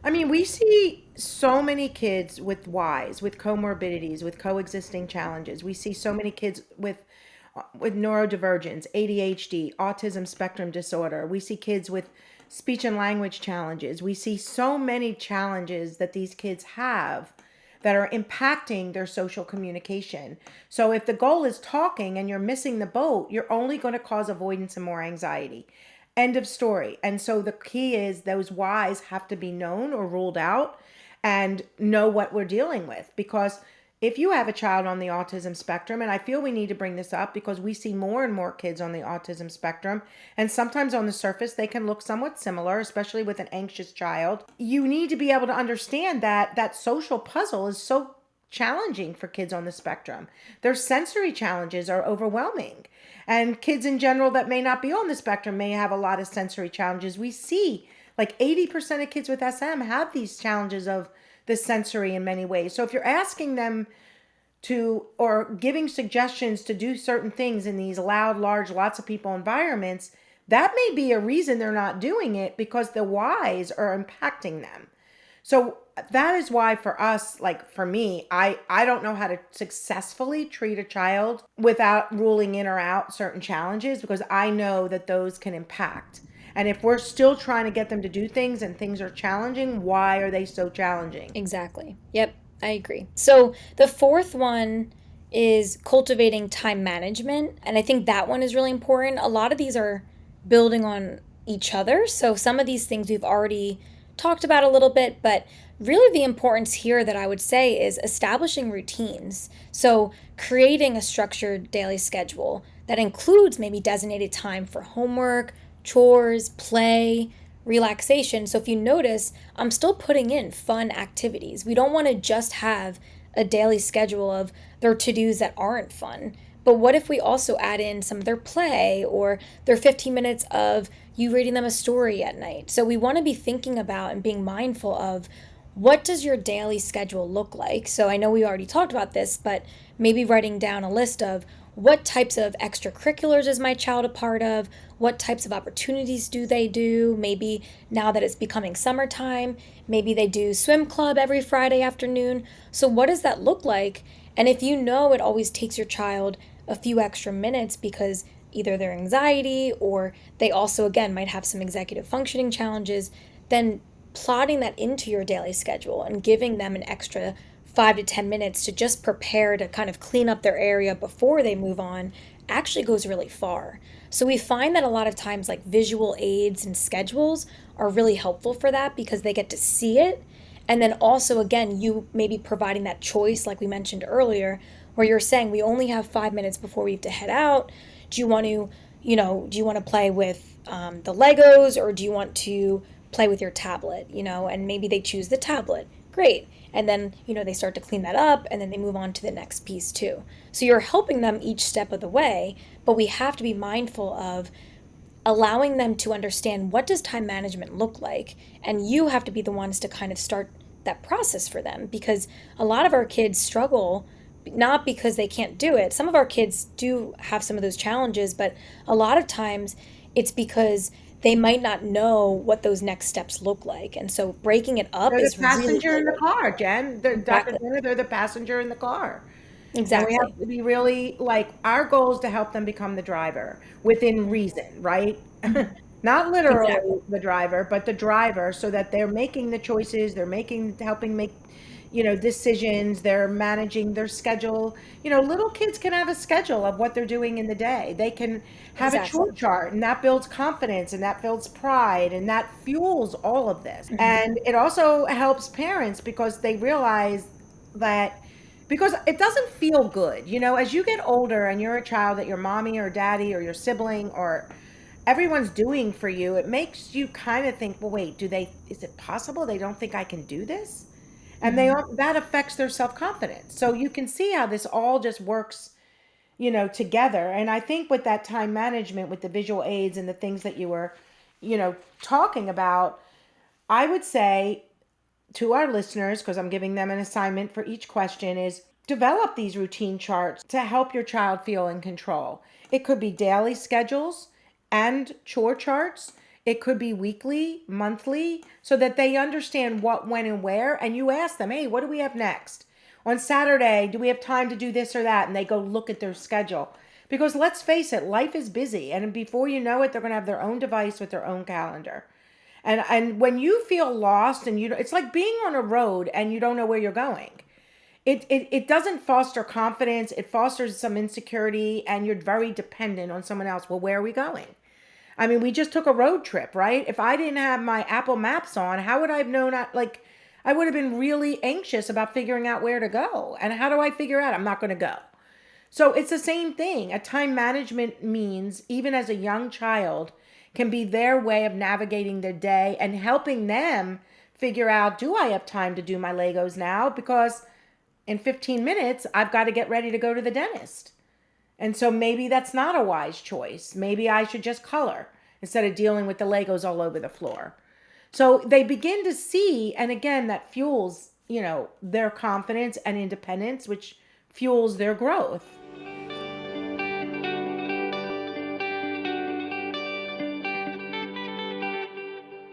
I mean, we see so many kids with Ys, with comorbidities, with coexisting challenges. We see so many kids with neurodivergence, ADHD, autism spectrum disorder. We see kids with speech and language challenges. We see so many challenges that these kids have that are impacting their social communication. So if the goal is talking and you're missing the boat, you're only going to cause avoidance and more anxiety. End of story. And so the key is those whys have to be known or ruled out and know what we're dealing with. Because if you have a child on the autism spectrum, and I feel we need to bring this up because we see more and more kids on the autism spectrum, and sometimes on the surface they can look somewhat similar, especially with an anxious child. You need to be able to understand that that social puzzle is so challenging for kids on the spectrum. Their sensory challenges are overwhelming. And kids in general that may not be on the spectrum may have a lot of sensory challenges. We see like 80% of kids with SM have these challenges of the sensory in many ways. So if you're asking them to or giving suggestions to do certain things in these loud, large, lots of people environments, that may be a reason they're not doing it because the whys are impacting them. So that is why for us, like for me, I don't know how to successfully treat a child without ruling in or out certain challenges because I know that those can impact. And if we're still trying to get them to do things and things are challenging, why are they so challenging? Exactly. Yep, I agree. So the fourth one is cultivating time management. And I think that one is really important. A lot of these are building on each other. So some of these things we've already talked about a little bit, but really the importance here that I would say is establishing routines. So creating a structured daily schedule that includes maybe designated time for homework, chores, play, relaxation. So if you notice, I'm still putting in fun activities. We don't want to just have a daily schedule of their to-dos that aren't fun. But what if we also add in some of their play or their 15 minutes of you reading them a story at night? So we want to be thinking about and being mindful of what does your daily schedule look like? So I know we already talked about this, but maybe writing down a list of what types of extracurriculars is my child a part of? What types of opportunities do they do? Maybe now that it's becoming summertime, maybe they do swim club every Friday afternoon. So, what does that look like? And if you know it always takes your child a few extra minutes because either their anxiety or they also, again, might have some executive functioning challenges, then plotting that into your daily schedule and giving them an extra 5 to 10 minutes to just prepare to kind of clean up their area before they move on actually goes really far. So we find that a lot of times, like visual aids and schedules are really helpful for that because they get to see it. And then also, again, you maybe providing that choice, like we mentioned earlier, where you're saying we only have 5 minutes before we have to head out. Do you want to, do you want to play with the Legos or do you want to play with your tablet, and maybe they choose the tablet. Great. And then, they start to clean that up and then they move on to the next piece too. So you're helping them each step of the way, but we have to be mindful of allowing them to understand what does time management look like, and you have to be the ones to kind of start that process for them because a lot of our kids struggle not because they can't do it. Some of our kids do have some of those challenges, but a lot of times it's because they might not know what those next steps look like. And so breaking it up They're the is really, passenger really, in the really car, important. Jen. Dr. Exactly. Jenna, they're the passenger in the car. And we Exactly. have to be really like, our goal is to help them become the driver within reason, right? Not literally Exactly. the driver, but the driver so that they're making the choices, they're making, helping make, decisions, they're managing their schedule. Little kids can have a schedule of what they're doing in the day. They can have a chore Exactly. chart, and that builds confidence and that builds pride and that fuels all of this. Hmm. And it also helps parents because they realize that because it doesn't feel good, as you get older and you're a child that your mommy or daddy or your sibling or everyone's doing for you, it makes you kind of think, well, wait, is it possible they don't think I can do this? And Hmm. that affects their self-confidence. So you can see how this all just works, together. And I think with that time management, with the visual aids and the things that you were, talking about, I would say to our listeners, because I'm giving them an assignment for each question, is develop these routine charts to help your child feel in control. It could be daily schedules and chore charts. It could be weekly, monthly, so that they understand what, when, and where. And you ask them, hey, what do we have next? On Saturday, do we have time to do this or that? And they go look at their schedule. Because let's face it, life is busy. And before you know it, they're going to have their own device with their own calendar. And when you feel lost and it's like being on a road and you don't know where you're going. It doesn't foster confidence. It fosters some insecurity, and you're very dependent on someone else. Well, where are we going? I mean, we just took a road trip, right? If I didn't have my Apple Maps on, how would I have known? I would have been really anxious about figuring out where to go. And how do I figure out I'm not going to go? So it's the same thing. A time management means, even as a young child, can be their way of navigating their day and helping them figure out, do I have time to do my Legos now? Because in 15 minutes, I've got to get ready to go to the dentist. And so maybe that's not a wise choice. Maybe I should just color instead of dealing with the Legos all over the floor. So they begin to see, and again, that fuels, their confidence and independence, which fuels their growth.